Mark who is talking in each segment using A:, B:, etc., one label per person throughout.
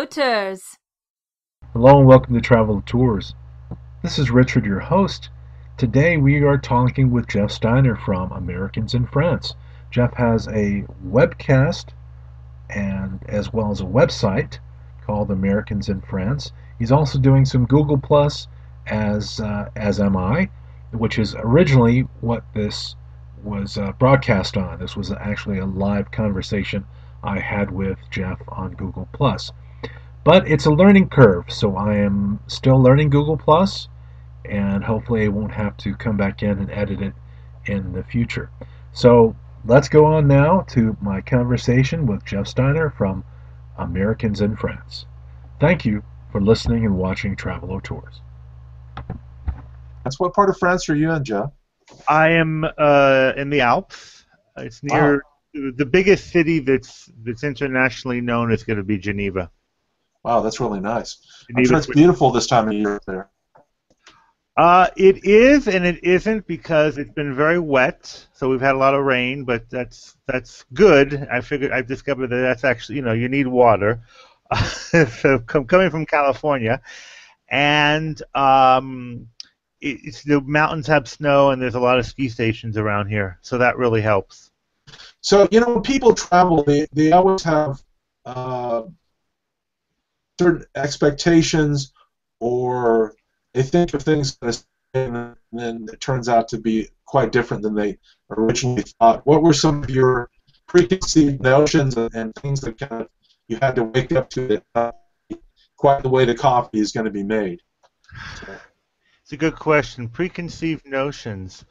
A: Auteurs.
B: Hello and welcome to Travel Tours. This is Richard, your host. Today we are talking with Jeff Steiner from Americans in France. Jeff has a webcast and as well as a website called Americans in France. He's also doing some Google Plus as am I, which is originally what this was broadcast on. This was actually a live conversation I had with Jeff on Google Plus. But it's a learning curve, so I am still learning Google Plus, and hopefully I won't have to come back in and edit it in the future. So let's go on now to my conversation with Jeff Steiner from Americans in France. Thank you for listening and watching Travel Tours.
C: That's what part of France are you in, Jeff?
D: I am in the Alps. It's near the biggest city that's internationally known is going to be Geneva.
C: Wow, that's really nice. I'm sure it's beautiful this time of year up there.
D: It is and it isn't because it's been very wet. So we've had a lot of rain, but that's good. I've discovered that that's actually, you need water. So coming from California, and the mountains have snow and there's a lot of ski stations around here, so that really helps.
C: So when people travel, they always have certain expectations, or they think of things and then it turns out to be quite different than they originally thought. What were some of your preconceived notions and things that kind of you had to wake up to that quite the way the coffee is going to be made?
D: It's a good question. Preconceived notions.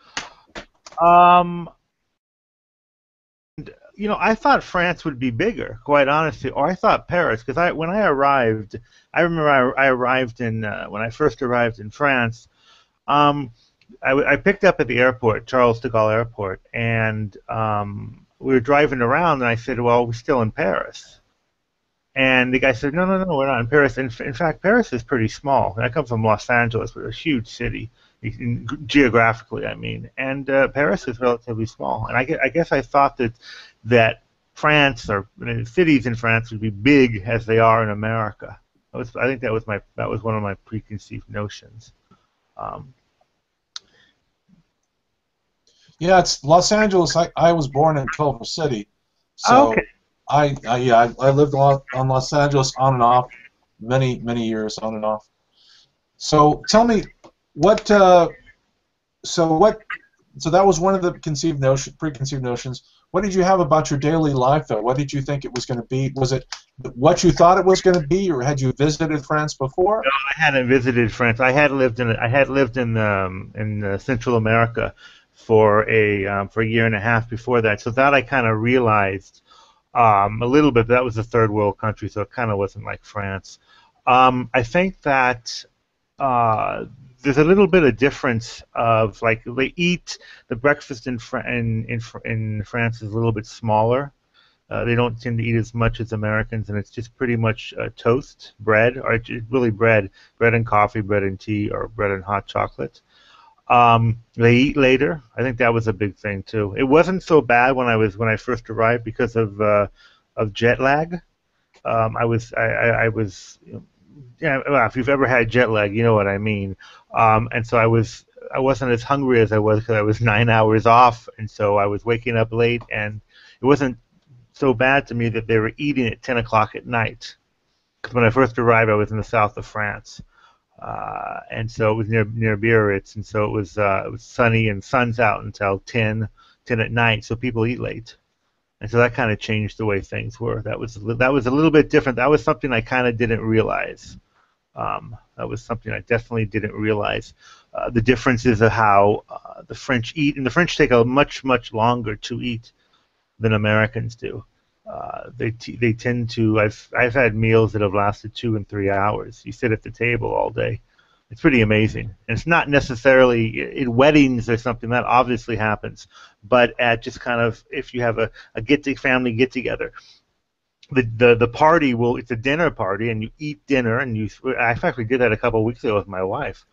D: I thought France would be bigger, quite honestly, or I thought Paris, because when I arrived, I remember I arrived when I first arrived in France, I picked up at the airport, Charles de Gaulle Airport, and we were driving around, and I said, well, we're still in Paris. And the guy said, no, we're not in Paris. In fact, Paris is pretty small. I come from Los Angeles, which is a huge city, geographically, I mean. And Paris is relatively small. And I guess I thought that France or cities in France would be big as they are in America. I think that was one of my preconceived notions.
C: Yeah, it's Los Angeles. I was born in Culver City, so
D: okay.
C: I lived on Los Angeles on and off, many years on and off. So tell me, so that was one of the preconceived notions. What did you have about your daily life, though? What did you think it was going to be? Was it what you thought it was going to be, or had you visited France before?
D: No, I hadn't visited France. I had lived in Central America for a year and a half before that. So that I kind of realized a little bit. That was a third world country, so it kind of wasn't like France. I think that there's a little bit of difference of like the breakfast in France is a little bit smaller. They don't tend to eat as much as Americans, and it's just pretty much toast, bread, or really bread and coffee, bread and tea, or bread and hot chocolate. They eat later. I think that was a big thing too. It wasn't so bad when I first arrived because of jet lag. I was well, if you've ever had jet lag, you know what I mean. And so I wasn't as hungry as I was because I was 9 hours off, and so I was waking up late, and it wasn't so bad to me that they were eating at 10 o'clock at night. Because when I first arrived, I was in the south of France. And so it was near Biarritz, and so it was sunny and sun's out until 10 at night, so people eat late. And so that kind of changed the way things were. That was a little bit different. That was something I kind of didn't realize. That was something I definitely didn't realize. The differences of how the French eat, and the French take a much longer to eat than Americans do. They tend to. I've had meals that have lasted 2 and 3 hours. You sit at the table all day. It's pretty amazing. And it's not necessarily in weddings or something that obviously happens, but at just kind of if you have a family get together. The party it's a dinner party, and you eat dinner, and I actually did that a couple of weeks ago with my wife.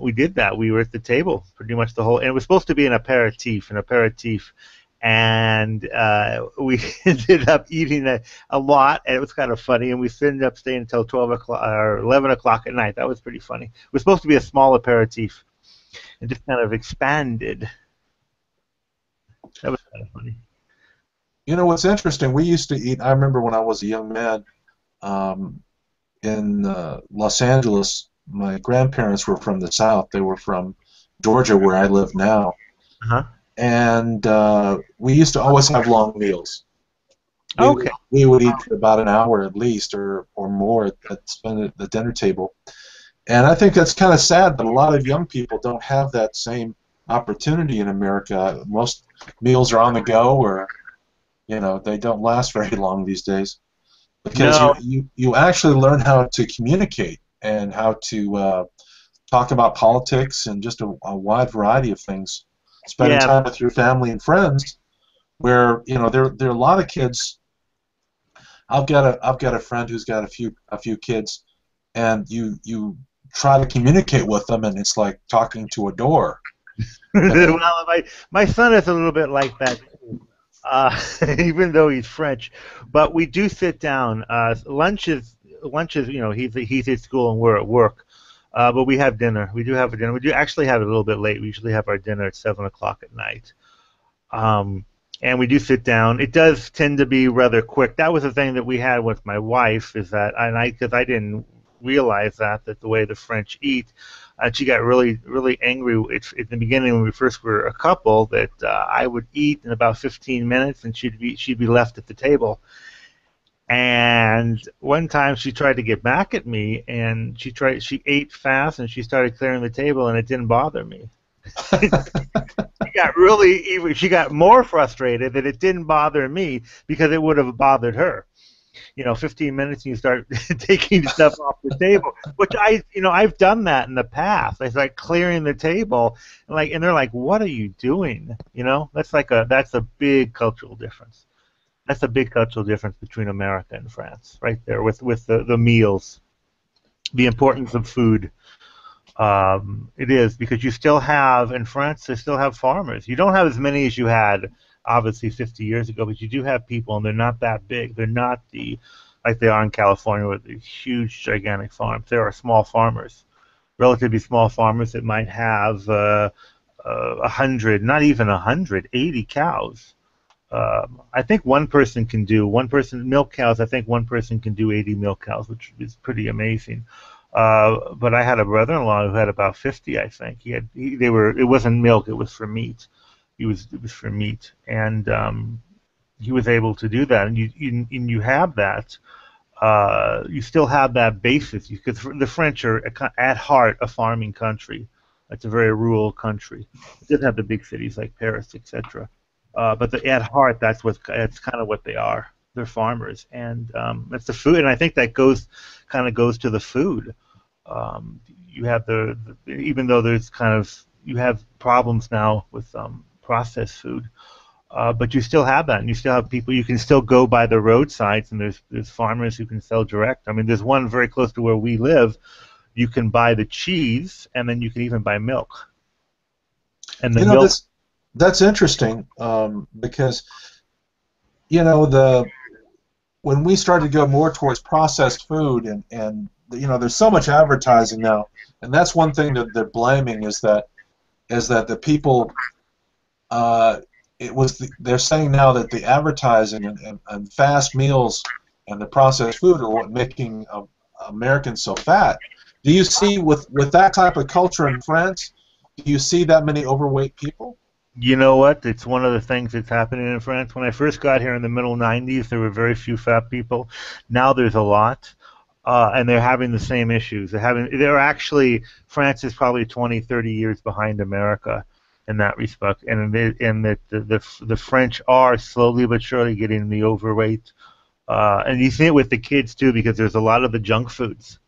D: We did that. We were at the table pretty much the whole, and it was supposed to be an aperitif, and we ended up eating a lot, and it was kind of funny. And we ended up staying until 12 o'clock or 11 o'clock at night. That was pretty funny. It was supposed to be a small aperitif, and just kind of expanded. That was kind of funny.
C: You know what's interesting? We used to eat. I remember when I was a young man in Los Angeles. My grandparents were from the South. They were from Georgia, where I live now.
D: Uh-huh.
C: And we used to always have long meals.
D: Okay.
C: We would eat for about an hour at least, or more, spend at the dinner table. And I think that's kind of sad that a lot of young people don't have that same opportunity in America. Most meals are on the go, or they don't last very long these days, because
D: No.
C: you actually learn how to communicate and how to talk about politics and just a wide variety of things. Spending time with your family and friends, where there are a lot of kids. I've got a friend who's got a few kids, and you try to communicate with them, and it's like talking to a door.
D: Well, my son is a little bit like that, even though he's French. But we do sit down. Lunch is he's at school and we're at work. But we have dinner. We do have a dinner. We do actually have it a little bit late. We usually have our dinner at 7 o'clock at night. And we do sit down. It does tend to be rather quick. That was the thing that we had with my wife, is that, because I didn't realize that the way the French eat, she got really, really angry at the beginning when we first were a couple, that I would eat in about 15 minutes and she'd be left at the table. And one time she tried to get back at me, and she ate fast, and she started clearing the table, and it didn't bother me. She got more frustrated that it didn't bother me, because it would have bothered her. 15 minutes and you start taking stuff off the table, which I've done that in the past. I start clearing the table, and they're like, "What are you doing?" That's a big cultural difference. That's a big cultural difference between America and France, right there, with the meals, the importance of food. It is, because you still have, in France, they still have farmers. You don't have as many as you had, obviously, 50 years ago, but you do have people, and they're not that big. They're not like they are in California with the huge, gigantic farms. There are small farmers, relatively small farmers that might have 100, not even 100, 80 cows. I think one person milk cows. I think one person can do 80 milk cows, which is pretty amazing. But I had a brother-in-law who had about 50. I think it wasn't milk; it was for meat. It was for meat, and he was able to do that. And you have that. You still have that basis, because the French are at heart a farming country. It's a very rural country. It doesn't have the big cities like Paris, etc. But at heart, that's kind of what they are. They're farmers, and that's the food. And I think that goes to the food. You have even though you have problems now with processed food, but you still have that, and you still have people. You can still go by the roadsides, and there's farmers who can sell direct. I mean, there's one very close to where we live. You can buy the cheese, and then you can even buy milk. And the milk.
C: That's interesting, because when we started to go more towards processed food, and there's so much advertising now, and that's one thing that they're blaming, is that the people they're saying now that the advertising and fast meals and the processed food are what making Americans so fat. Do you see with that type of culture in France? Do you see that many overweight people?
D: You know what? It's one of the things that's happening in France. When I first got here in the middle 90s, there were very few fat people. Now there's a lot, and they're having the same issues. France is probably 20, 30 years behind America in that respect, and the French are slowly but surely getting the overweight. And you see it with the kids too, because there's a lot of the junk foods.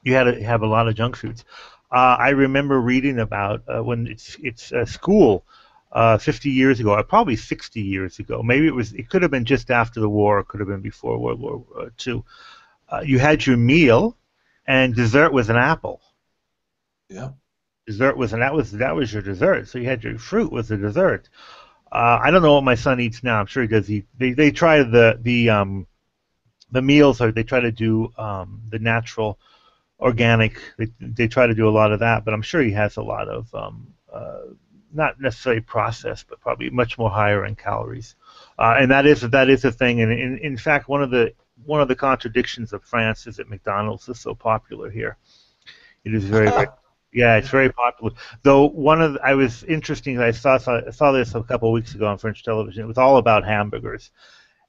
D: You had to have a lot of junk foods. I remember reading about when it's school 50 years ago, or probably 60 years ago. Maybe it could have been just after the war, it could have been before World War II. You had your meal, and dessert was an apple.
C: Yeah.
D: Dessert was that was your dessert. So you had your fruit was the dessert. I don't know what my son eats now. I'm sure he does eat. They try the meals, or they try to do the natural, organic. They try to do a lot of that, but I'm sure he has a lot of not necessarily processed, but probably much more higher in calories. And that is a thing. And in fact, one of the contradictions of France is that McDonald's is so popular here. It is very, very, yeah, it's very popular. Though I was interesting. I saw this a couple of weeks ago on French television. It was all about hamburgers,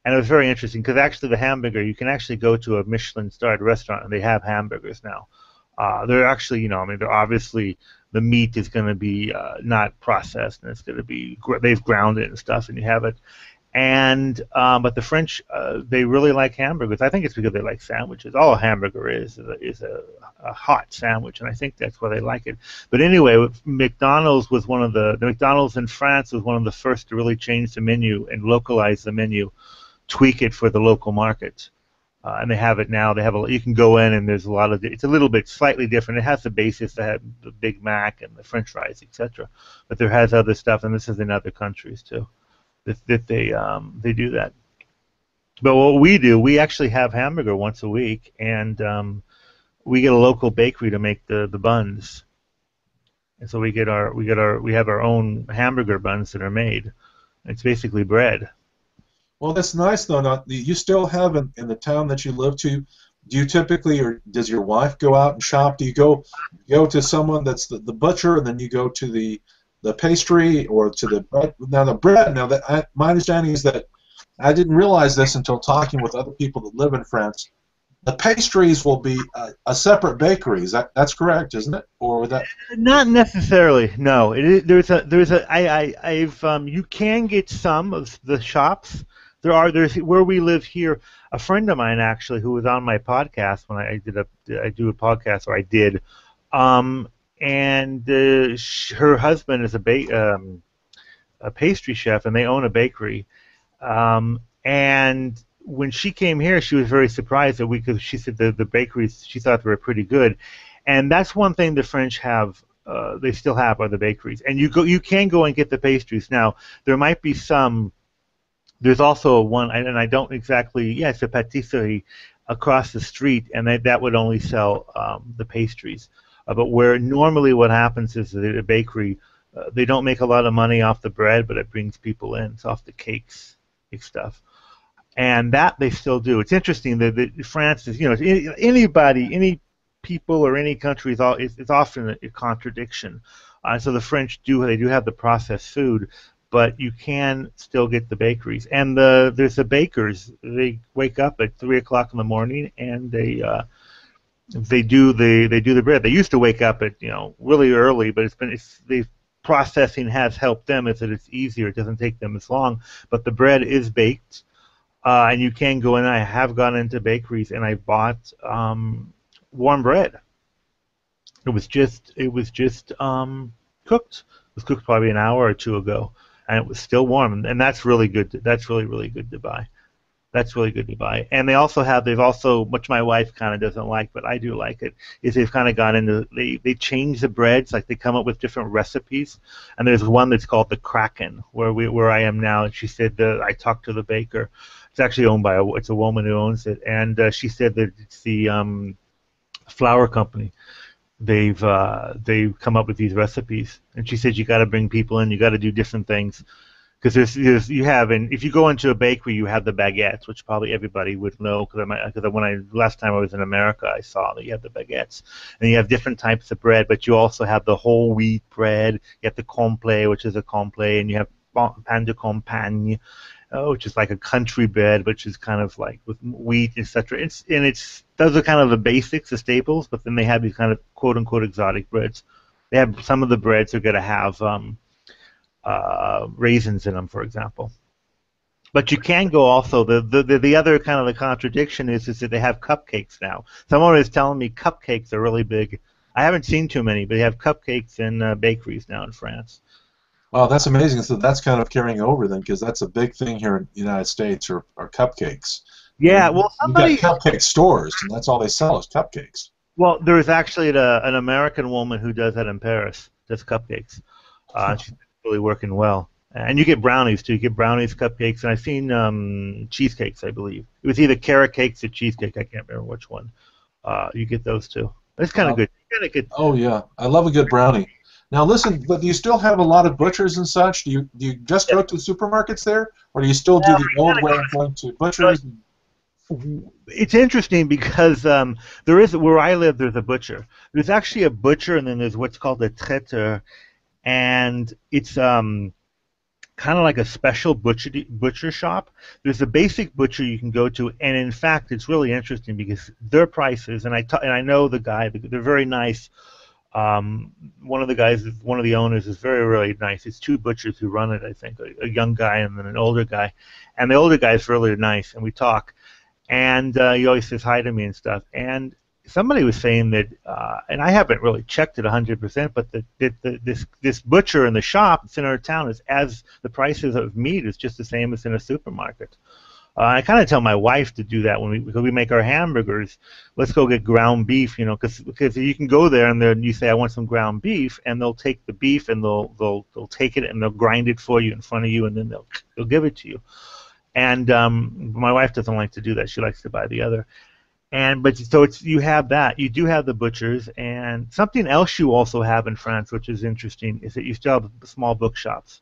D: and it was very interesting because actually the hamburger, you can actually go to a Michelin-starred restaurant and they have hamburgers now. They're actually, I mean, they're obviously the meat is going to be not processed, and it's going to be they've ground it and stuff, and you have it. And but the French, they really like hamburgers. I think it's because they like sandwiches. All a hamburger is a hot sandwich, and I think that's why they like it. But anyway, McDonald's was one of the McDonald's in France was one of the first to really change the menu and localize the menu, tweak it for the local market. And they have it now. You can go in and there's a lot of. It's a little bit slightly different. It has the basis that had the Big Mac and the French fries, etc. But there has other stuff, and this is in other countries too. That they do that. But what we do, we actually have hamburger once a week, and we get a local bakery to make the buns. And so we have our own hamburger buns that are made. It's basically bread.
C: Well, that's nice though. Not you still have in the town that you live to. Do you typically, or does your wife go out and shop? Do you go to someone that's the butcher, and then you go to the pastry, or to the bread? Now the bread. Now my understanding is that I didn't realize this until talking with other people that live in France. The pastries will be a separate bakery. That's correct, isn't it? Or that?
D: Not necessarily. No. You can get some of the shops. There's where we live here. A friend of mine actually, who was on my podcast when I do a podcast, or I did, and her husband is a pastry chef, and they own a bakery, and when she came here, she was very surprised that because she said the bakeries, she thought they were pretty good, and that's one thing the French have. They still have, are the bakeries, and you can go and get the pastries. Now there might be some. There's also one, and I don't exactly. Yeah, it's a patisserie across the street, and that would only sell the pastries. But where normally what happens is that a bakery, they don't make a lot of money off the bread, but it brings people in. It's off the cakes and stuff. And that they still do. It's interesting that France is, any people or any country, it's often a contradiction. So the French do have the processed food, but you can still get the bakeries. And there's the bakers. They wake up at 3 o'clock in the morning and they do the bread. They used to wake up at really early, but the processing has helped them. Is that it's easier. It doesn't take them as long. But the bread is baked. And you can go in. I have gone into bakeries and I bought warm bread. It was just cooked. It was cooked probably an hour or two ago, and it was still warm. And that's really good. That's really good to buy. That's really good to buy. And they've also, which my wife kind of doesn't like, but I do like it, is they've kind of gone into, they change the breads, like they come up with different recipes. And there's one that's called the Kraken, where I am now. And she said I talked to the baker. It's actually owned by it's a woman who owns it. And she said that it's the flour company. They've come up with these recipes. And she said you got to bring people in, you got to do different things. Because and if you go into a bakery, you have the baguettes, which probably everybody would know. Because last time I was in America, I saw that you have the baguettes, and you have different types of bread. But you also have the whole wheat bread. You have the complet, which is a complet, and you have pain de campagne, which is like a country bread, which is kind of like with wheat, etc. Those are kind of the basics, the staples. But then they have these kind of quote unquote exotic breads. They have some of the breads are going to have raisins in them, for example. But you can go also. The other kind of the contradiction is that they have cupcakes now. Someone is telling me cupcakes are really big. I haven't seen too many, but they have cupcakes in bakeries now in France.
C: Wow, that's amazing. So that's kind of carrying over then, because that's a big thing here in the United States are cupcakes.
D: Yeah, well,
C: you got cupcake stores, and that's all they sell is cupcakes.
D: Well, there is actually an American woman who does that in Paris, does cupcakes. She's really working well. And you get brownies too. You get brownies, cupcakes, and I've seen cheesecakes. I believe it was either carrot cakes or cheesecake. I can't remember which one. You get those too. It's kind of good. Kind of good.
C: Oh yeah, I love a good brownie. Now listen, but do you still have a lot of butchers and such? Do you just go to supermarkets there, or do you still do the old way of going to butchers?
D: It's interesting because there is, where I live, there's a butcher. There's actually a butcher, and then there's what's called a traiteur, and it's kind of like a special butcher shop. There's a basic butcher you can go to, and in fact, it's really interesting because their prices, and I know the guy, they're very nice. One of the guys, one of the owners, is very, really nice. It's two butchers who run it, I think, a young guy and then an older guy, and the older guy is really nice, and we talk, and he always says hi to me and stuff, and somebody was saying that, and I haven't really checked it 100%, but this butcher in the shop that's in our town is, as the prices of meat is just the same as in a supermarket. I kind of tell my wife to do that because we make our hamburgers. Let's go get ground beef, because you can go there and then you say I want some ground beef, and they'll take the beef and they'll take it and they'll grind it for you in front of you, and then they'll give it to you. And my wife doesn't like to do that. She likes to buy the other. So you have that. You do have the butchers, and something else you also have in France, which is interesting, is that you still have small bookshops.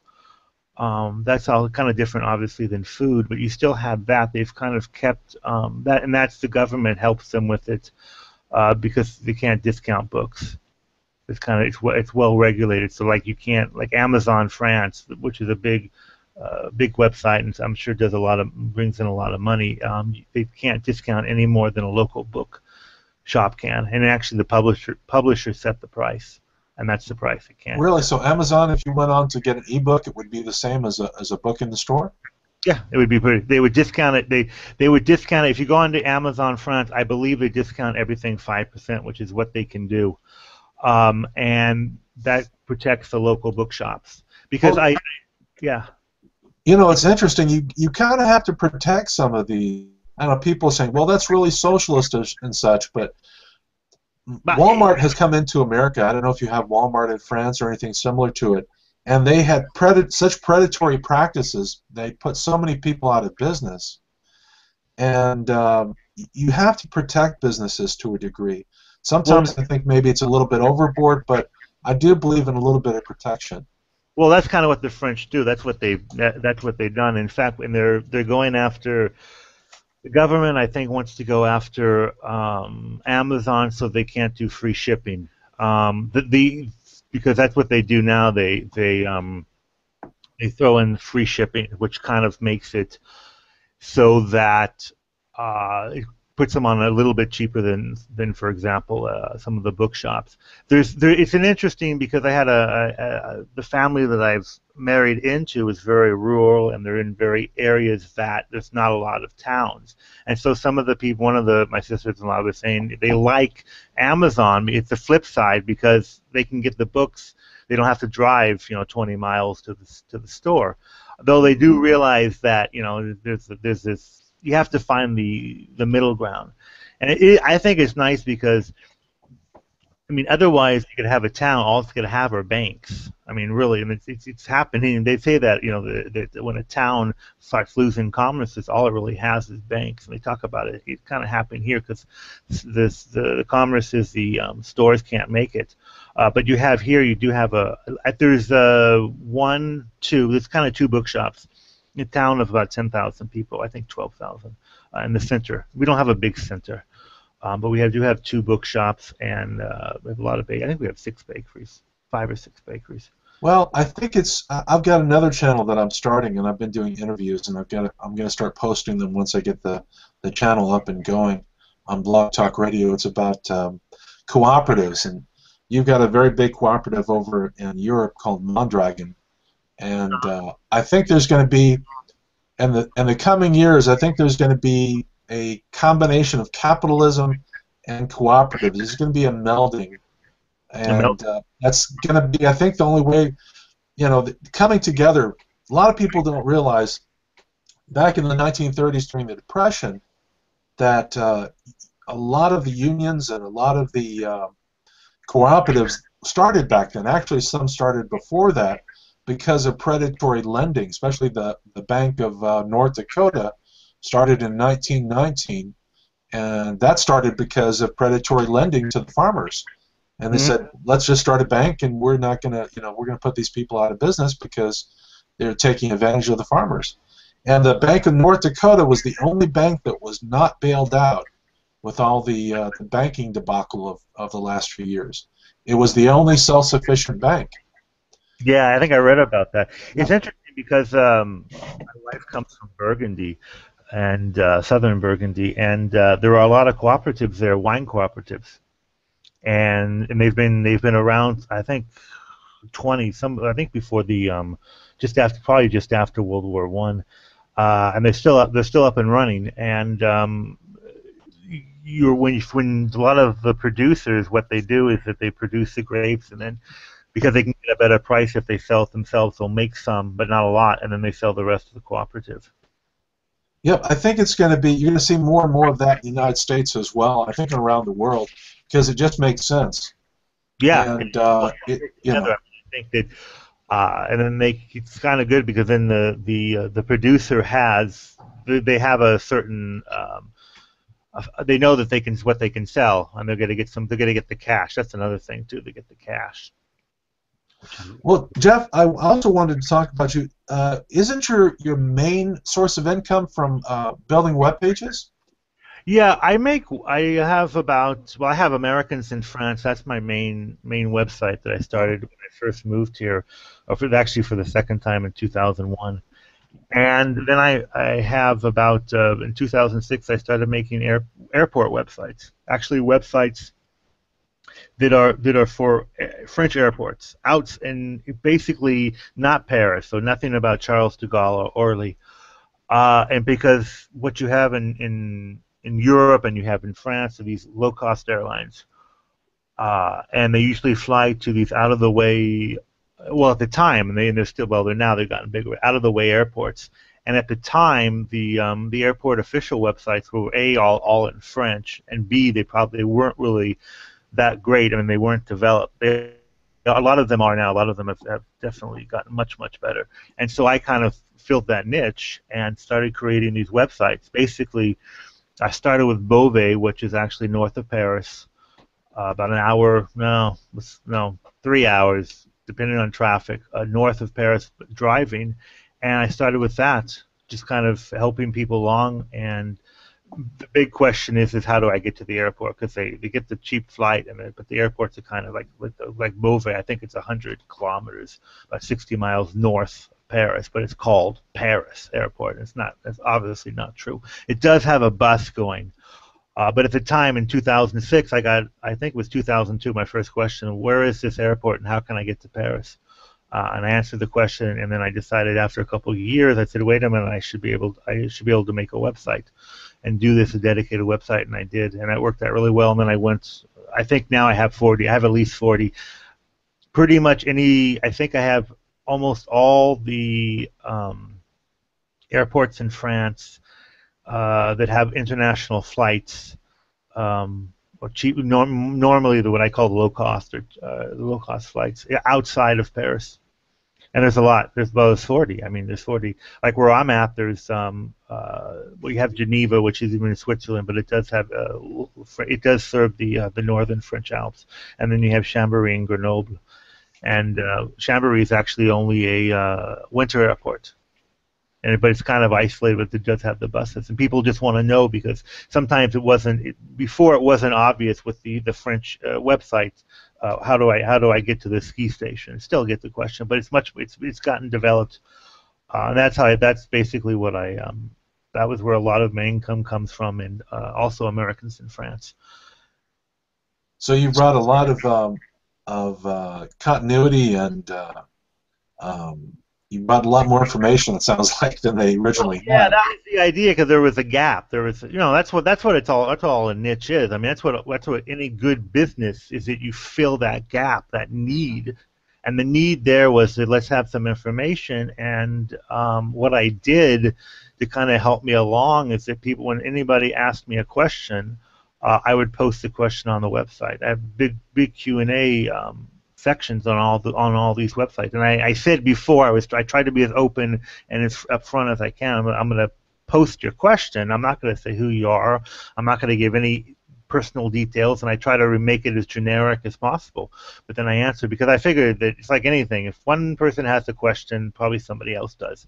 D: That's all kind of different, obviously, than food, but you still have that. They've kind of kept that, and that's the government helps them with it because they can't discount books. It's well regulated. So like you can't, like Amazon France, which is a big website, and I'm sure brings in a lot of money. They can't discount any more than a local book shop can, and actually the publisher set the price, and that's the price it can.
C: Really? So Amazon, if you went on to get an ebook, it would be the same as a book in the store?
D: Yeah, it would be pretty. They would discount it. They would discount it if you go on to Amazon France. I believe they discount everything 5%, which is what they can do, and that protects the local bookshops because yeah.
C: It's interesting. You kind of have to protect some of the. I don't know, people saying, "Well, that's really socialist and such," but Walmart has come into America. I don't know if you have Walmart in France or anything similar to it, and they had such predatory practices. They put so many people out of business, and you have to protect businesses to a degree. Sometimes I think maybe it's a little bit overboard, but I do believe in a little bit of protection.
D: Well, that's kind of what the French do. That's what they've done. In fact, when they're going after the government, I think wants to go after Amazon, so they can't do free shipping. Because that's what they do now. They throw in free shipping, which kind of makes it so that it puts them on a little bit cheaper than for example, some of the bookshops. It's an interesting because I had the family that I've married into is very rural, and they're in very areas that there's not a lot of towns. And so some of the people, my sisters-in-law was saying they like Amazon. It's the flip side because they can get the books. They don't have to drive 20 miles to the store. Though they do realize that there's this. You have to find the middle ground, and I think it's nice because, otherwise you could have a town. All it's going to have are banks. Really, and it's happening. They say that that when a town starts losing commerce, all it really has is banks. And they talk about it. It's kind of happening here because the commerce is the stores can't make it. But you have here. You do have there's there's kind of two bookshops. A town of about 10,000 people, I think 12,000 in the center. We don't have a big center, but we do have two bookshops, and we have a lot of I think we have 5 or 6 bakeries.
C: Well, I think I've got another channel that I'm starting, and I've been doing interviews, and I'm going to start posting them once I get the channel up and going on Blog Talk Radio. It's about cooperatives, and you've got a very big cooperative over in Europe called Mondragon. And I think there's going to be, in the coming years, I think there's going to be a combination of capitalism and cooperatives. There's going to be a melding, and that's going to be, I think, the only way. Coming together. A lot of people don't realize, back in the 1930s during the Depression, that a lot of the unions and a lot of the cooperatives started back then. Actually, some started before that. because of predatory lending, especially the Bank of North Dakota started in 1919, and that started because of predatory lending to the farmers. And they said, let's just start a bank, and we're not going to, we're going to put these people out of business because they're taking advantage of the farmers. And the Bank of North Dakota was the only bank that was not bailed out with all the banking debacle of the last few years. It was the only self-sufficient bank.
D: Yeah, I think I read about that.
C: Yeah.
D: It's interesting because my wife comes from Burgundy, and southern Burgundy, and there are a lot of cooperatives there, wine cooperatives, and they've been around, I think, 20 some, I think before the probably just after World War One, and they're still up and running. And when a lot of the producers, what they do is that they produce the grapes, and then because they can get a better price if they sell it themselves, they'll make some, but not a lot, and then they sell the rest to the cooperative.
C: Yep, I think it's going to be, you're going to see more and more of that in the United States as well, I think around the world, because it just makes sense.
D: Yeah,
C: And,
D: I think that, and then it's kind of good because then the producer they have a certain, they know that what they can sell, and they're going to get the cash. That's another thing too, they get the cash.
C: Well, Jeff, I also wanted to talk about you. Isn't your main source of income from building web pages?
D: Yeah, I have I have Americans in France. That's my main website that I started when I first moved here, actually for the second time in 2001. And then I have in 2006 I started making airport websites, actually websites that are for French airports, and basically not Paris, so nothing about Charles de Gaulle or Orly, and because what you have in Europe and you have in France are these low-cost airlines, and they usually fly to these out-of-the-way, well, at the time, and they're still, well, they've gotten bigger, out-of-the-way airports. And at the time, the airport official websites were A, all in French, and B, they weren't really that great. I mean, they weren't developed. A lot of them are now. A lot of them have definitely gotten much, much better. And so I kind of filled that niche and started creating these websites. Basically, I started with Beauvais, which is actually north of Paris, about an hour, 3 hours, depending on traffic, north of Paris driving. And I started with that, just kind of helping people along. And the big question is how do I get to the airport? Because they get the cheap flight, but the airports are kind of like Beauvais. I think it's 100 kilometers, about 60 miles north of Paris, but it's called Paris Airport. That's obviously not true. It does have a bus going. But at the time, in 2006, I think it was 2002, my first question, where is this airport and how can I get to Paris? And I answered the question, and then I decided after a couple of years, I said, wait a minute, I should be able to make a website and do this, a dedicated website, and I did, and it worked out really well. And then I think now I have 40. I have at least 40. Pretty much I think I have almost all the airports in France that have international flights, or cheap, normally what I call low cost flights outside of Paris. And there's a lot. There's 40. I mean, there's 40. Like where I'm at, there's we have Geneva, which is even in Switzerland, but it does serve the northern French Alps. And then you have Chambéry and Grenoble. And Chambéry is actually only a winter airport. But it's kind of isolated, but it does have the buses, and people just want to know because sometimes before it wasn't obvious with the French websites. How do I get to the ski station? Still get the question, but it's gotten developed, and that's basically what that was where a lot of my income comes from, and also Americans in France.
C: So you brought a lot of continuity and. You brought a lot more information, it sounds like, than they originally had.
D: Yeah, that was the idea because there was a gap. There was, that's what it's all. That's all a niche is. I mean, that's what any good business is. That you fill that gap, that need, and the need there was that let's have some information. And what I did to kind of help me along is that when anybody asked me a question, I would post the question on the website. I have big Q&A sections on all these websites. And I said before I tried to be as open and as upfront as I can. I'm going to post your question. I'm not going to say who you are. I'm not going to give any personal details, and I try to make it as generic as possible. But then I answer because I figured that it's like anything. If one person has a question, probably somebody else does.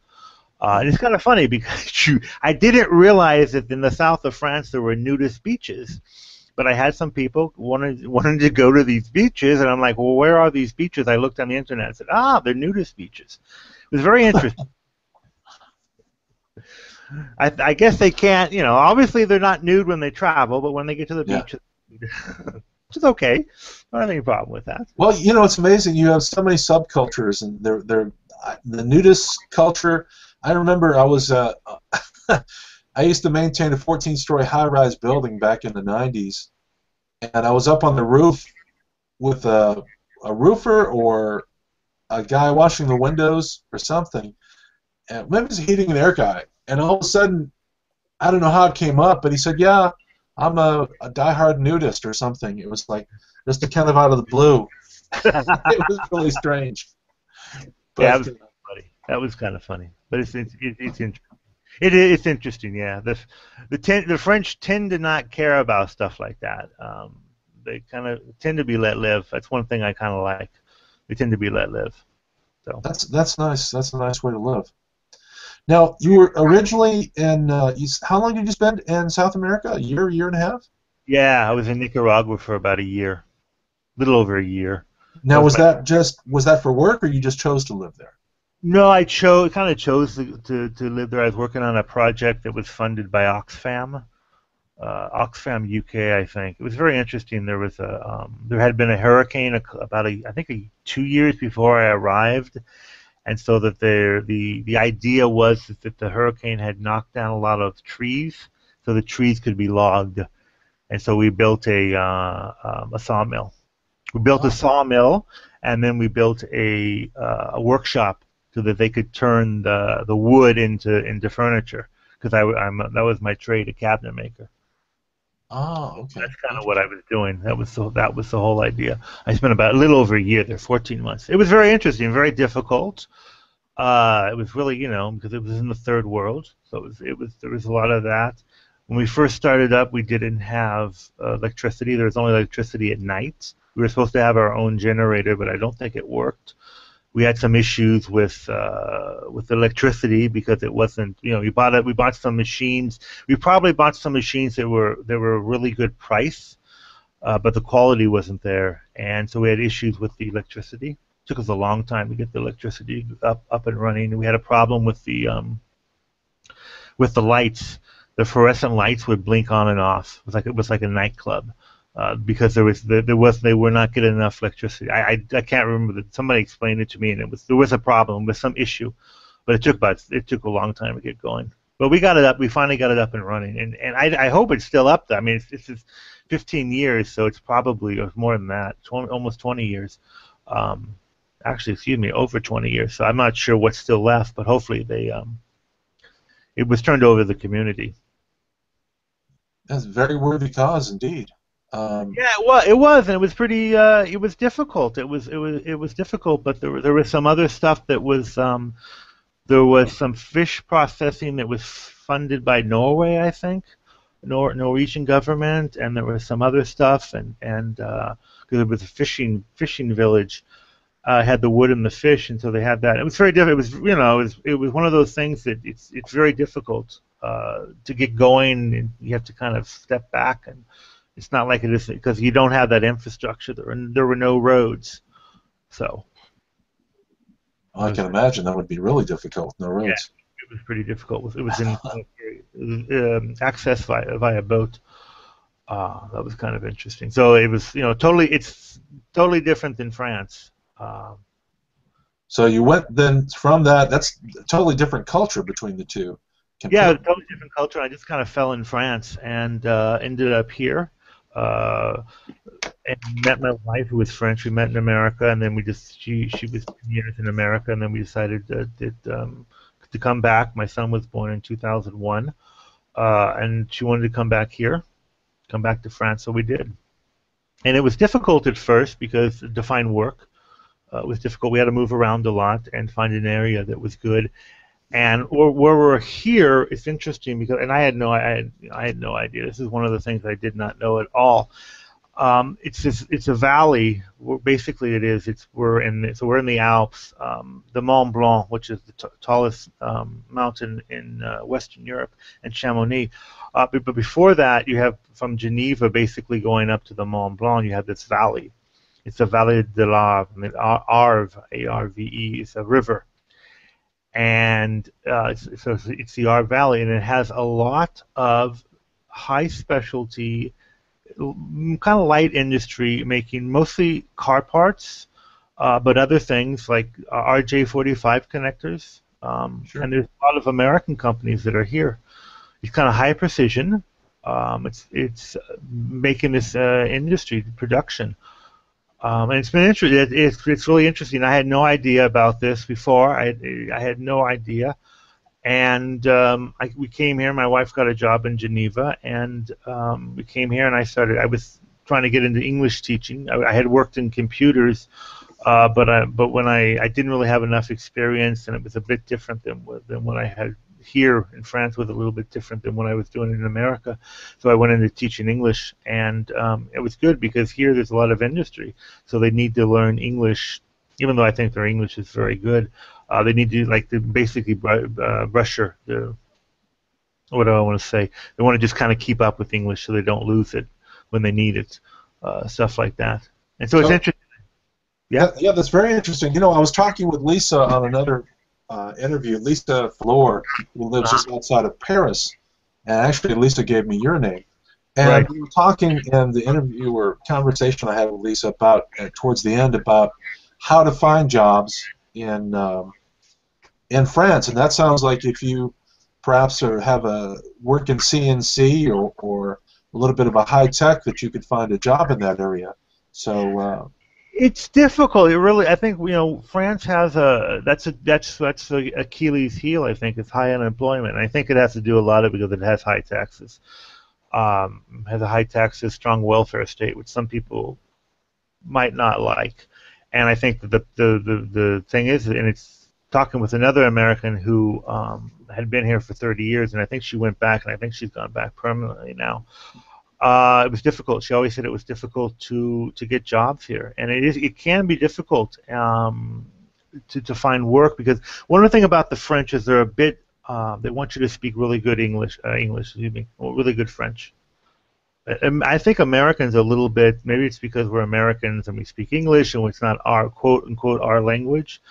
D: And it's kind of funny because I didn't realize that in the south of France there were nudist beaches. But I had some people wanting to go to these beaches, and I'm like, well, where are these beaches? I looked on the internet and said, they're nudist beaches. It was very interesting. I guess they can't, obviously they're not nude when they travel, but when they get to the beach, which is okay. I don't have any problem with that.
C: Well, it's amazing. You have so many subcultures, and they're the nudist culture. I remember I was I used to maintain a 14-story high-rise building back in the 90s, and I was up on the roof with a roofer or a guy washing the windows or something, and maybe it was a heating and air guy, and all of a sudden, I don't know how it came up, but he said, yeah, I'm a diehard nudist or something. It was like just kind of out of the blue. It was really strange. But,
D: yeah, that was kind of funny, but it's interesting. It's interesting, yeah. The French tend to not care about stuff like that. They kind of tend to be let live. That's one thing I kind of like. They tend to be let live. So
C: that's nice. That's a nice way to live. Now, you were originally in. How long did you spend in South America? A year and a half?
D: Yeah, I was in Nicaragua for about a year, a little over a year.
C: Now, was that for work, or you just chose to live there?
D: No, I kind of chose to live there. I was working on a project that was funded by Oxfam UK, I think. It was very interesting. There was there had been a hurricane about 2 years before I arrived, and so that the idea was that the hurricane had knocked down a lot of trees, so the trees could be logged, and so we built a sawmill. We built a sawmill, and then we built a workshop so that they could turn the wood into furniture, because that was my trade, a cabinet maker.
C: Oh, okay.
D: That's kind of what I was doing. That was the whole idea. I spent about a little over a year there, 14 months. It was very interesting, very difficult. It was really, because it was in the third world, so there was a lot of that. When we first started up, we didn't have electricity. There was only electricity at night. We were supposed to have our own generator, but I don't think it worked. We had some issues with electricity because it wasn't. We bought some machines. We probably bought some machines that were a really good price, but the quality wasn't there, and so we had issues with the electricity. It took us a long time to get the electricity up and running. We had a problem with the lights. The fluorescent lights would blink on and off. It was like a nightclub. Because they were not getting enough electricity. I can't remember that somebody explained it to me, and there was a problem with some issue, but it took a long time to get going. But we got it up. We finally got it up and running, and I hope it's still up there. I mean, it's 15 years, so it's probably more than that, almost 20 years. Actually, excuse me, over 20 years. So I'm not sure what's still left, but hopefully it was turned over to the community.
C: That's a very worthy cause indeed.
D: Yeah, well, it was, and it was pretty. It was difficult. It was difficult, but there was some other stuff that was. There was some fish processing that was funded by Norway, I think, Norwegian government, and there was some other stuff, and because it was a fishing village, had the wood and the fish, and so they had that. It was very difficult. It was one of those things that it's very difficult to get going, and you have to kind of step back and. It's not like it is because you don't have that infrastructure. There were no roads, so.
C: I can imagine that would be really difficult. No roads.
D: Yeah, it was pretty difficult. It was access via boat. That was kind of interesting. So it was, it's totally different than France.
C: So you went then from that. That's a totally different culture between the two.
D: Yeah, totally different culture. I just kind of fell in France and ended up here. And met my wife, who was French. We met in America, and then she was 10 years in America, and then we decided to come back. My son was born in 2001, and she wanted to come back here, come back to France, so we did. And it was difficult at first because to find work. It was difficult. We had to move around a lot and find an area that was good. And where we're here, it's interesting because, and I had no idea. This is one of the things I did not know at all. It's a valley. Basically, it is. We're in the Alps, the Mont Blanc, which is the tallest mountain in Western Europe, and Chamonix. But before that, you have from Geneva, basically going up to the Mont Blanc, you have this valley. It's the Valley de l'Arve, Arve, A-R-V-E. It's a river, and it's the Arve Valley, and it has a lot of high specialty, kind of light industry, making mostly car parts, but other things like RJ45 connectors.
C: Sure.
D: And there's a lot of American companies that are here. It's kind of high precision. It's making this industry production. And it's been interesting. It's really interesting. I had no idea about this before. I had no idea. And we came here. My wife got a job in Geneva, and we came here. And I was trying to get into English teaching. I had worked in computers, but when I didn't really have enough experience, and it was a bit different than what I had here in France. Was a little bit different than what I was doing in America. So I went into teaching English, and it was good because here there's a lot of industry, so they need to learn English. Even though I think their English is very good, they need to basically brusher the. What do I want to say? They want to just kind of keep up with English so they don't lose it when they need it, stuff like that. And so it's interesting. Yeah,
C: that's very interesting. I was talking with Lisa on another interview. Lisa Flor, who lives just outside of Paris, and actually Lisa gave me your name. And
D: right.
C: We were talking in the interview or conversation I had with Lisa about towards the end about how to find jobs in France, and that sounds like if you perhaps have a work in CNC or a little bit of a high tech, that you could find a job in that area. So
D: it's difficult. It really, I think France has that's the Achilles heel. I think it's high unemployment. And I think it has to do a lot of because it has high taxes. Has a high taxes, strong welfare state, which some people might not like. And I think that the thing is, and it's talking with another American who had been here for 30 years, and I think she went back, and I think she's gone back permanently now. It was difficult. She always said it was difficult to get jobs here, and it can be difficult to find work because one of the things about the French is they're a bit they want you to speak really good English, really good French. I think Americans a little bit, maybe it's because we're Americans and we speak English and it's not our quote unquote our language.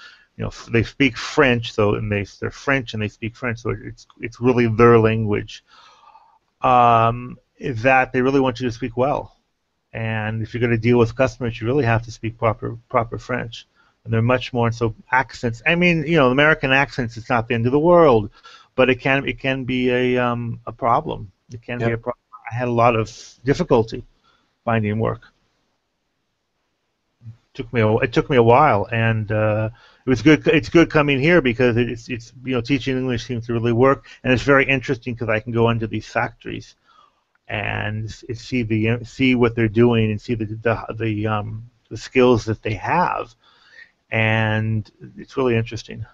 D: They speak French, they're French and they speak French, so it's really their language. That they really want you to speak well, and if you're going to deal with customers, you really have to speak proper French. And they're much more so accents. I mean, American accents. It's not the end of the world, but it can be a problem. It can be a problem. I had a lot of difficulty finding work. It took me a while, and it was good. It's good coming here because it's teaching English seems to really work, and it's very interesting because I can go into these factories and see what they're doing and see the skills that they have, and it's really interesting.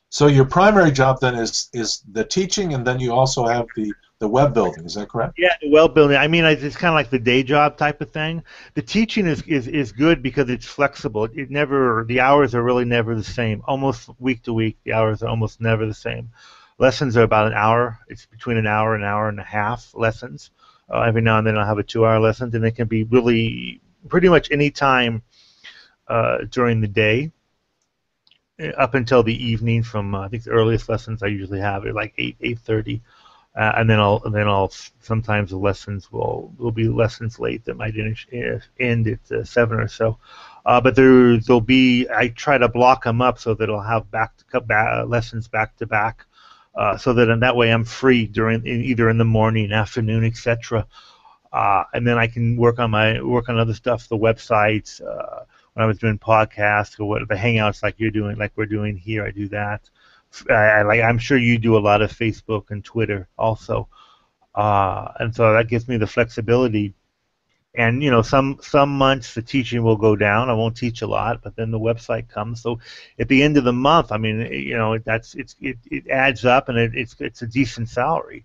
C: So your primary job then is the teaching, and then you also have the web building. Is that correct?
D: Yeah, the web building. I mean, it's kind of like the day job type of thing. The teaching is good because it's flexible. The hours are really never the same. Almost week to week, the hours are almost never the same. Lessons are about an hour. It's between an hour and a half lessons. Every now and then I'll have a 2-hour lesson, and it can be really pretty much any time during the day up until the evening. From I think the earliest lessons I usually have are like 8:30. And then I'll sometimes the lessons will be lessons late that might end at 7 or so, but there'll be, I try to block them up so that I'll have lessons back to back, so that in that way I'm free either in the morning, afternoon, etc. And then I can work on other stuff, the websites. When I was doing podcasts or the hangouts like you're doing, like we're doing here, I do that. I'm sure you do a lot of Facebook and Twitter also, and so that gives me the flexibility And some months the teaching will go down. I won't teach a lot, but then the website comes. So at the end of the month, I mean, it adds up, and it's a decent salary.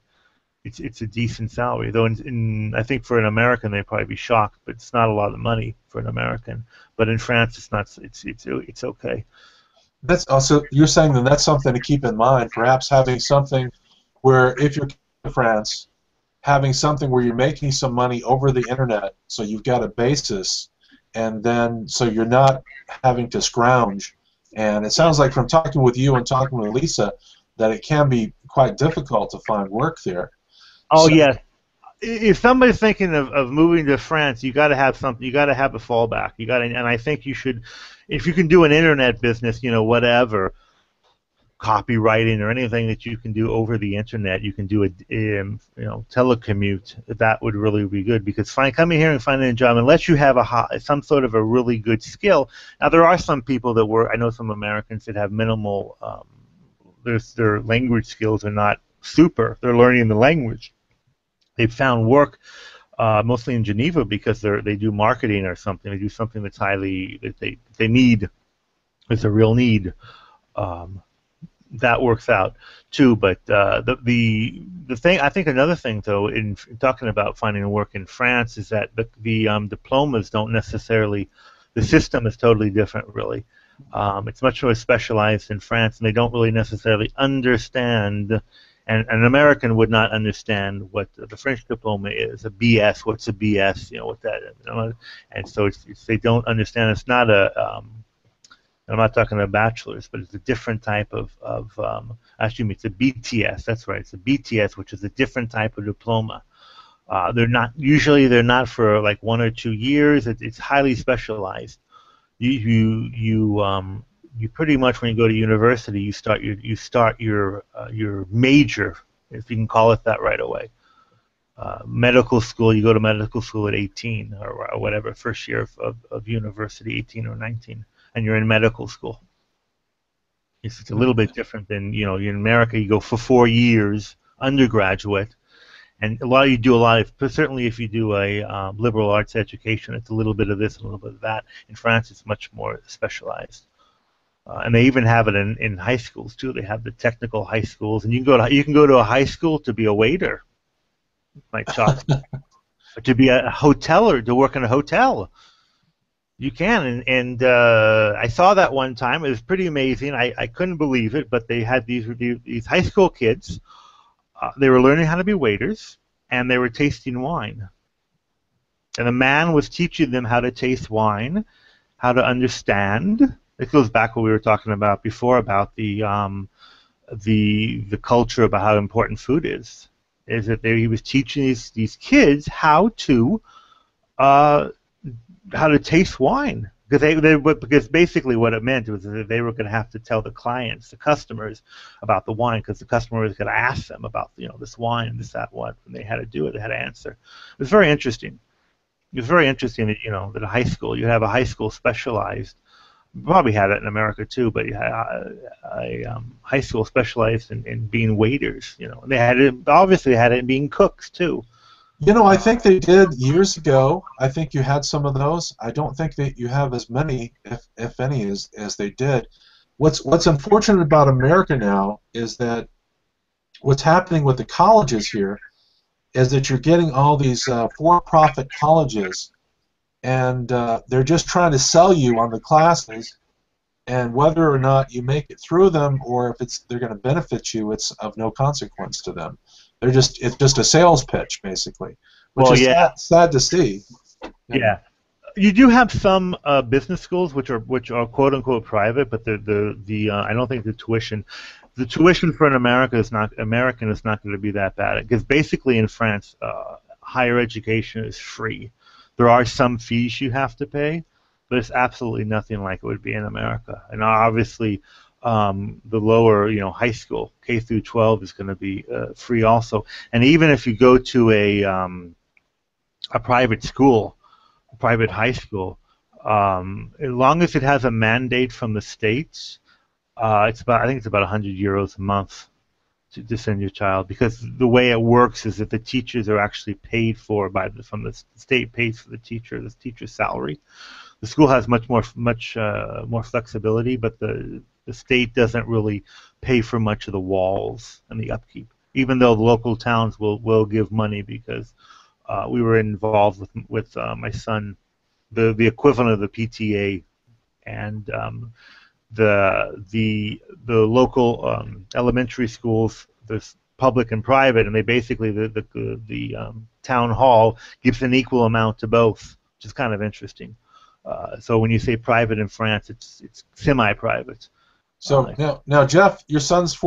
D: It's a decent salary, though. I think for an American they'd probably be shocked, but it's not a lot of money for an American. But in France, it's not. It's okay.
C: That's also, you're saying that that's something to keep in mind. Perhaps having something where, if you're in France, having something where you're making some money over the internet, so you've got a basis, and then so you're not having to scrounge. And it sounds like from talking with you and talking with Lisa that it can be quite difficult to find work there.
D: Oh,
C: So,
D: yes. If somebody's thinking of moving to France, you got to have something. You got to have a fallback. And I think you should, if you can do an internet business, whatever, copywriting or anything that you can do over the internet, you can do a telecommute. That would really be good, because coming here and finding a job, unless you have some sort of a really good skill. Now there are some people that work. I know some Americans that have minimal. Their language skills are not super. They're learning the language. They've found work mostly in Geneva because they do marketing or something. They do something that's that they need. It's a real need. That works out too. But the thing, I think another thing though, in talking about finding work in France, is that the diplomas don't necessarily. The system is totally different, really. It's much more specialized in France, and they don't really necessarily understand. And an American would not understand what the French diploma is. A BS, what's a BS? What that is. And so they don't understand. It's not I'm not talking about bachelor's, but it's a different type of actually, it's a BTS. That's right. It's a BTS, which is a different type of diploma. They're not for like 1 or 2 years. It's highly specialized. You pretty much, when you go to university, you start your major, if you can call it that, right away. Medical school, you go to medical school at 18 or whatever, first year of university, 18 or 19, and you're in medical school. It's a little bit different than, in America, you go for 4 years undergraduate, and certainly if you do a liberal arts education, it's a little bit of this, a little bit of that. In France, it's much more specialized. And they even have it in high schools too. They have the technical high schools, and you can go to a high school to be a waiter, like shock, or to be a hoteler, to work in a hotel. You can, and I saw that one time. It was pretty amazing. I couldn't believe it, but they had these high school kids. They were learning how to be waiters, and they were tasting wine. And the man was teaching them how to taste wine, how to understand. It goes back to what we were talking about before about the culture about how important food is. Is that he was teaching these kids how to taste wine, because basically what it meant was that they were going to have to tell the clients, the customers, about the wine, because the customer was going to ask them about this wine, this, that, what, and they had to do it. They had to answer. It was very interesting. It was very interesting that that a high school, you have a high school specialized. You probably had it in America too, but you had a high school specialized in being waiters. And they obviously had it in being cooks too.
C: I think they did years ago. I think you had some of those. I don't think that you have as many, if any, as they did. What's unfortunate about America now is that what's happening with the colleges here is that you're getting all these for-profit colleges, and they're just trying to sell you on the classes, and whether or not you make it through them or if they're going to benefit you, it's of no consequence to them. It's just a sales pitch, basically, which is sad to see.
D: Yeah, you do have some business schools which are quote unquote private, but I don't think the tuition for an American is not going to be that bad, because basically in France, higher education is free. There are some fees you have to pay, but it's absolutely nothing like it would be in America. And obviously, the lower, high school, K through 12, is going to be free also. And even if you go to a private school, a private high school, as long as it has a mandate from the states, I think it's about 100 euros a month. to send your child, because the way it works is that the teachers are actually paid for from the state pays for the teacher's salary. The school has much more flexibility, but the state doesn't really pay for much of the walls and the upkeep, even though the local towns will give money, because we were involved with my son, the equivalent of the PTA, and the local elementary schools. There's public and private, and they basically the town hall gives an equal amount to both, which is kind of interesting. So when you say private in France, it's semi-private.
C: So now, Jeff, your son's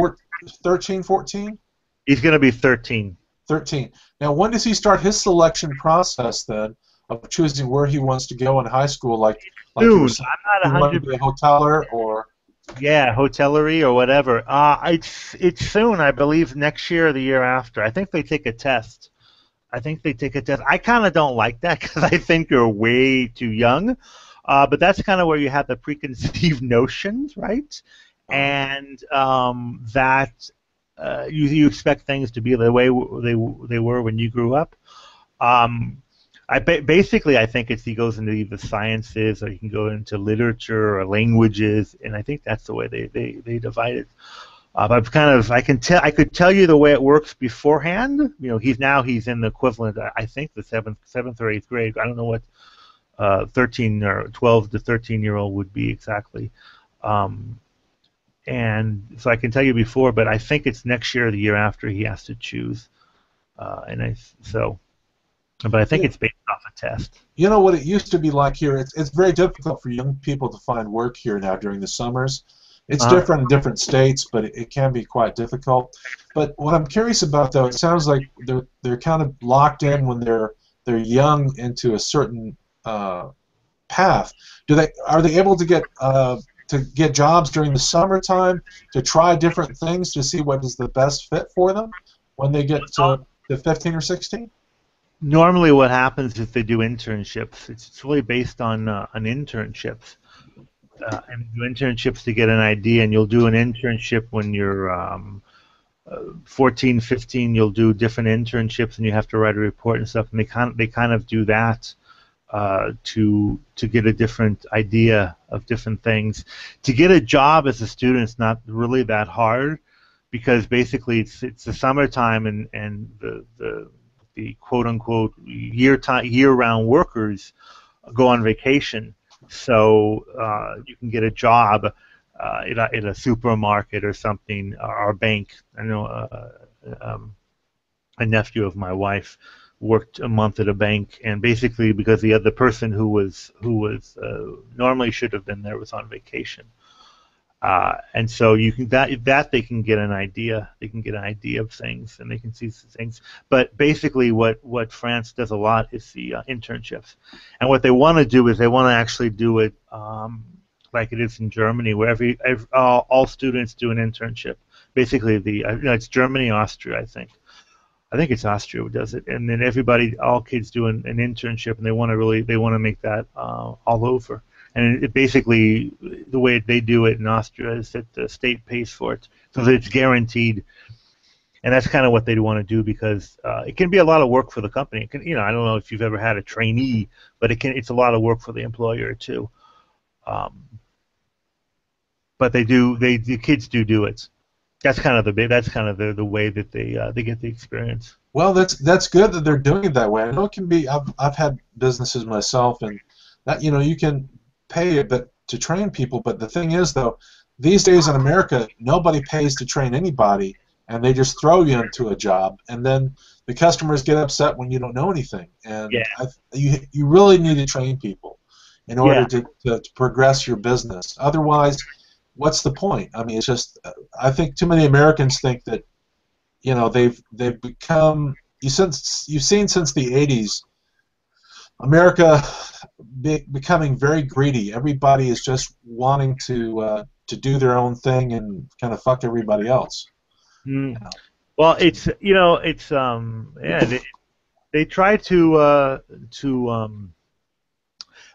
C: 13, 14?
D: He's going to be 13.
C: 13. Now, when does he start his selection process then of choosing where he wants to go in high school? Like
D: Soon. I'm not 100%.
C: A hoteler or?
D: Yeah, hotellery or whatever. It's soon, I believe, next year or the year after. I think they take a test. I kind of don't like that, because I think you're way too young. But that's kind of where you have the preconceived notions, right? And that you expect things to be the way they were when you grew up. Basically, I think he goes into either sciences, or he can go into literature or languages, and I think that's the way they divide it. I could tell you the way it works beforehand. He's in the equivalent, I think, the seventh or eighth grade. I don't know what 13 or 12 to 13-year-old would be exactly. And so I can tell you before, but I think it's next year or the year after he has to choose. But I think it's based off a test.
C: You know what it used to be like here? It's very difficult for young people to find work here now during the summers. It's different in different states, but it can be quite difficult. But what I'm curious about, though, it sounds like they're kind of locked in when they're young into a certain path. Are they able to get jobs during the summertime, to try different things to see what is the best fit for them when they get to 15 or 16?
D: Normally, what happens is they do internships. It's really based on internships. And do internships to get an idea, and you'll do an internship when you're 14, 15. You'll do different internships, and you have to write a report and stuff. And they kind of do that to get a different idea of different things. To get a job as a student is not really that hard, because basically it's the summertime, and the quote unquote year-round workers go on vacation. So you can get a job in a supermarket or something, or a bank. I know a nephew of my wife worked a month at a bank, and basically because the other person who was normally should have been there was on vacation. And so you can they can get an idea. They can get an idea of things, and they can see things. But basically, what France does a lot is the internships, and what they want to do is they want to actually do it like it is in Germany, where all students do an internship. Basically, it's Germany, Austria, I think. I think it's Austria who does it, and then all kids do an internship, and they want to make that all over. And basically, the way they do it in Austria is that the state pays for it, so that it's guaranteed. And that's kind of what they want to do, because it can be a lot of work for the company. I don't know if you've ever had a trainee, but it's a lot of work for the employer too. But the kids do it. That's kind of the way that they get the experience.
C: Well, that's good that they're doing it that way. I know it can be. I've had businesses myself, and that you can pay a bit to train people, but the thing is, though, these days in America, nobody pays to train anybody, and they just throw you into a job, and then the customers get upset when you don't know anything. And you really need to train people in order to progress your business. Otherwise, what's the point? I mean, it's just, I think too many Americans think that, they've become, you've seen since the 80s, America becoming very greedy. Everybody is just wanting to do their own thing and kind of fuck everybody else.
D: Well, they try to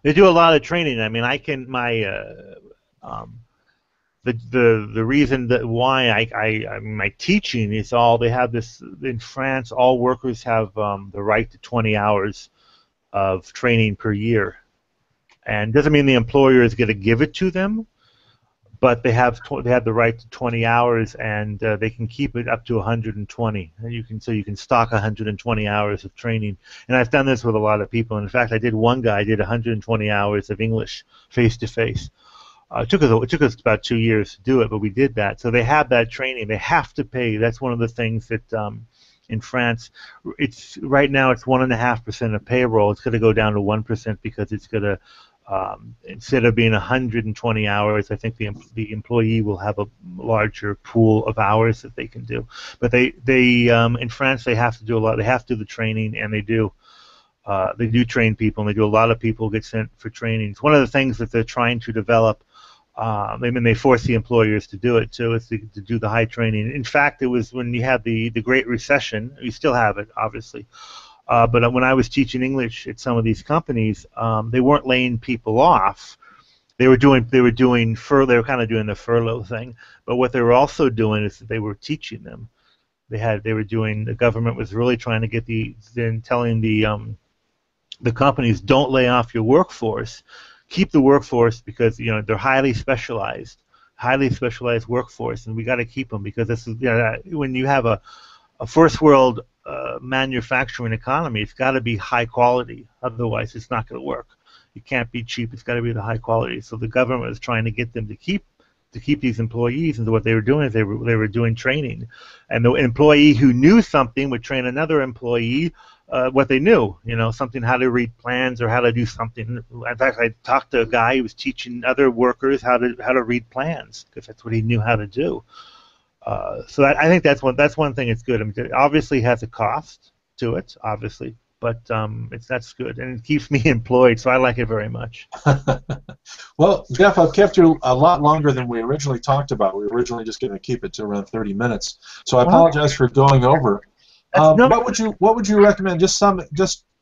D: they do a lot of training. I mean, the reason that why I my teaching is all they have this in France. All workers have the right to 20 hours of training per year, and doesn't mean the employer is going to give it to them, but they have the right to 20 hours, and they can keep it up to 120. And you can stock 120 hours of training. And I've done this with a lot of people. In fact, I did 120 hours of English face to face. It took us about 2 years to do it, but we did that. So they have that training. They have to pay. That's one of the things that in France, it's right now it's 1.5% of payroll. It's going to go down to 1% because it's going to instead of being 120 hours, I think the employee will have a larger pool of hours that they can do. But they in France they have to do a lot. They have to do the training, and they do train people, and they do a lot of people get sent for training. It's one of the things that they're trying to develop. They force the employers to do it too, is to do the high training. In fact, it was when you had the Great Recession. You still have it, obviously. But when I was teaching English at some of these companies, they weren't laying people off. They were kind of doing the furlough thing. But what they were also doing is that they were teaching them. The government was really trying to get telling the companies, don't lay off your workforce, keep the workforce, because they're highly specialized workforce, and we got to keep them, because this is when you have a first world manufacturing economy, it's got to be high quality, otherwise it's not going to work. It can't be cheap, it's got to be the high quality. So the government was trying to get them to keep these employees, and what they were doing is they were doing training, and the employee who knew something would train another employee what they knew, something, how to read plans or how to do something. In fact, I talked to a guy who was teaching other workers how to read plans, because that's what he knew how to do. So I think that's one thing that's good. I mean, it obviously has a cost to it, obviously, but that's good, and it keeps me employed, so I like it very much.
C: Well, Jeff, I've kept you a lot longer than we originally talked about. We were originally just going to keep it to around 30 minutes, so I apologize for going over. What would you recommend? Just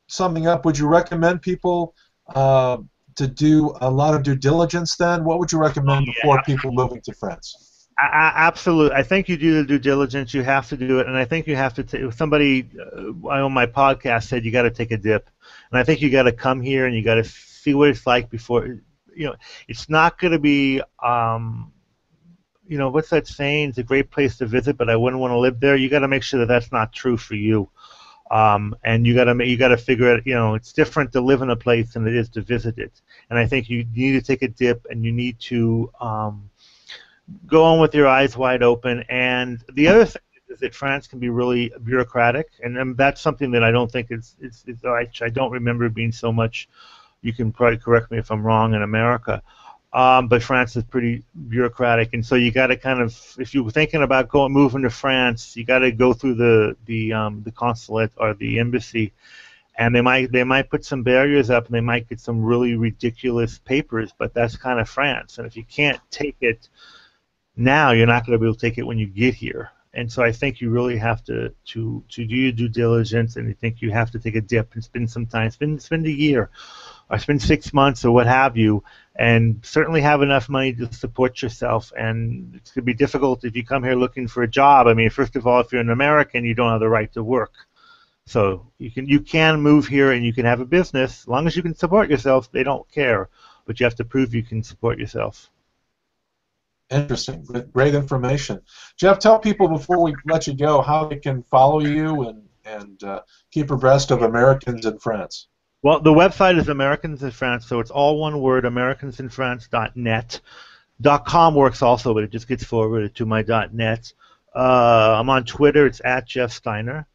C: summing up, would you recommend people to do a lot of due diligence then? What would you recommend before people moving to France?
D: Absolutely. I think you do the due diligence. You have to do it, and I think you have to. Somebody on my podcast said you got to take a dip, and I think you got to come here and you got to see what it's like before. It's not going to be. What's that saying? It's a great place to visit, but I wouldn't want to live there. You got to make sure that that's not true for you, and you got to figure it. It's different to live in a place than it is to visit it. And I think you need to take a dip, and you need to go on with your eyes wide open. And the other thing is that France can be really bureaucratic, and that's something that I don't think I don't remember being so much. You can probably correct me if I'm wrong in America. But France is pretty bureaucratic, and so you got to kind of, if you're thinking about moving to France, you got to go through the consulate or the embassy, and they might put some barriers up, and they might get some really ridiculous papers, but that's kind of France. And if you can't take it now, you're not going to be able to take it when you get here. And so I think you really have to do your due diligence, and I think you have to take a dip and spend some time, spend a year, or spend 6 months or what have you, and certainly have enough money to support yourself. And it's going to be difficult if you come here looking for a job. I mean, first of all, if you're an American, you don't have the right to work. So you can move here and you can have a business. As long as you can support yourself, they don't care. But you have to prove you can support yourself.
C: Interesting. Great information. Jeff, tell people before we let you go how they can follow you and keep abreast of Americans in France.
D: Well, the website is Americans in France, so it's all one word, americansinfrance.net. .com works also, but it just gets forwarded to my .net. I'm on Twitter. It's @JeffSteiner.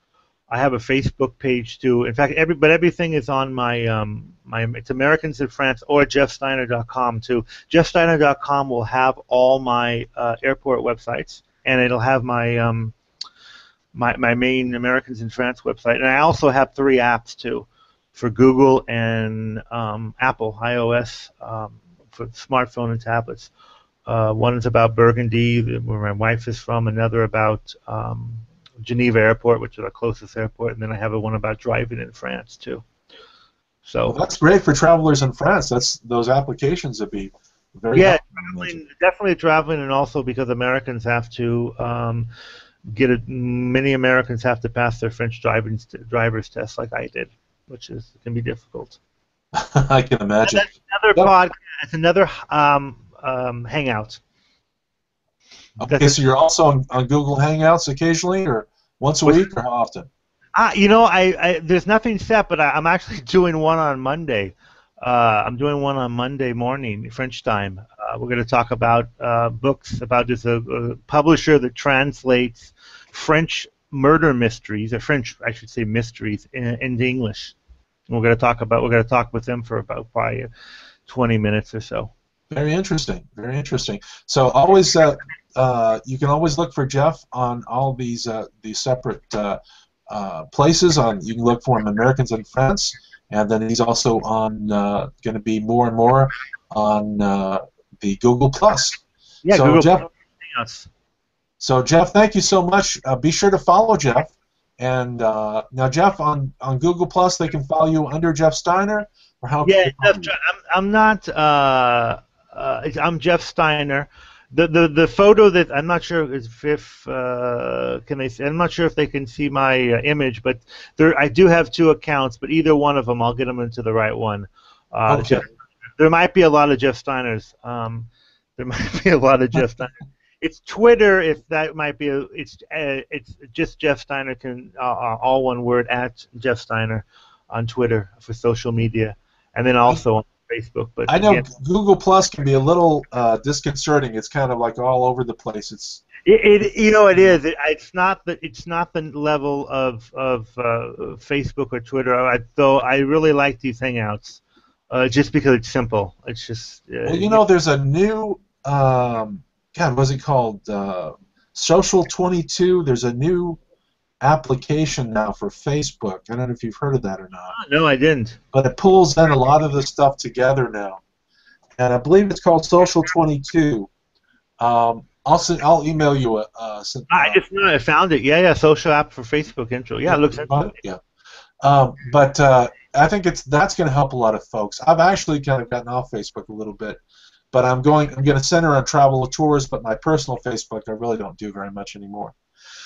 D: I have a Facebook page too. In fact, everything is on my it's Americans in France or JeffSteiner.com too. JeffSteiner.com will have all my airport websites, and it'll have my my main Americans in France website. And I also have 3 apps too, for Google and Apple iOS, for smartphone and tablets. One is about Burgundy, where my wife is from. Another about Geneva Airport, which is our closest airport, and then I have one about driving in France, too. So
C: that's great for travelers in France. Those applications would be Very
D: Yeah,
C: helpful.
D: definitely traveling, and also because Americans have to many Americans have to pass their French driver's test, like I did, which can be difficult.
C: I can imagine.
D: Another
C: Yep.
D: podcast, another hangout.
C: Okay, so you're also on Google Hangouts occasionally, or once a week, or how often?
D: There's nothing set, but I'm actually doing one on Monday. I'm doing one on Monday morning, French time. We're going to talk about books about just a publisher that translates French murder mysteries, or French, I should say, mysteries into English. And we're going to talk with them for about probably 20 minutes or so.
C: Very interesting. Very interesting. So always, you can always look for Jeff on all these separate places. You can look for him, Americans in France, and then he's also on going to be more and more on the Google Plus.
D: Yeah,
C: so
D: Google
C: Jeff.
D: Plus.
C: So Jeff, thank you so much. Be sure to follow Jeff. And now, Jeff, on Google Plus, they can follow you under Jeff Steiner, or how?
D: Yeah, I'm not. I'm Jeff Steiner. The photo that I'm not sure if can they see, I'm not sure if they can see my image, but I do have two accounts, but either one of them I'll get them into the right one.
C: Okay.
D: There might be a lot of Jeff Steiners. There might be a lot of Jeff Steiner. It's Twitter, if that might be. It's just Jeff Steiner, all one word, at Jeff Steiner on Twitter for social media, and then also on Facebook. But
C: I know Google Plus can be a little disconcerting. It's kind of like all over the place.
D: It is. It's not the level of Facebook or Twitter. Though I really like these Hangouts, just because it's simple. It's just.
C: Well, there's a new. God, what's it called? Social 22. There's a new application now for Facebook. I don't know if you've heard of that or not.
D: No, I didn't.
C: But it pulls in a lot of the stuff together now, and I believe it's called Social 22. I'll email you
D: I found it. Yeah, social app for Facebook intro. Yeah, it looks interesting.
C: Yeah. But I think that's going to help a lot of folks. I've actually kind of gotten off Facebook a little bit. But I'm going to center on travel tours, but my personal Facebook I really don't do very much anymore.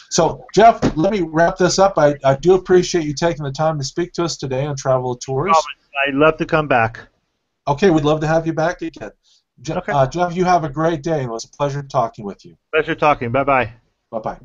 C: So, Jeff, let me wrap this up. I do appreciate you taking the time to speak to us today on Travel Tours.
D: I'd love to come back.
C: Okay, we'd love to have you back again.
D: Okay.
C: Jeff, you have a great day, and it was a pleasure talking with you.
D: Pleasure talking. Bye-bye.
C: Bye-bye.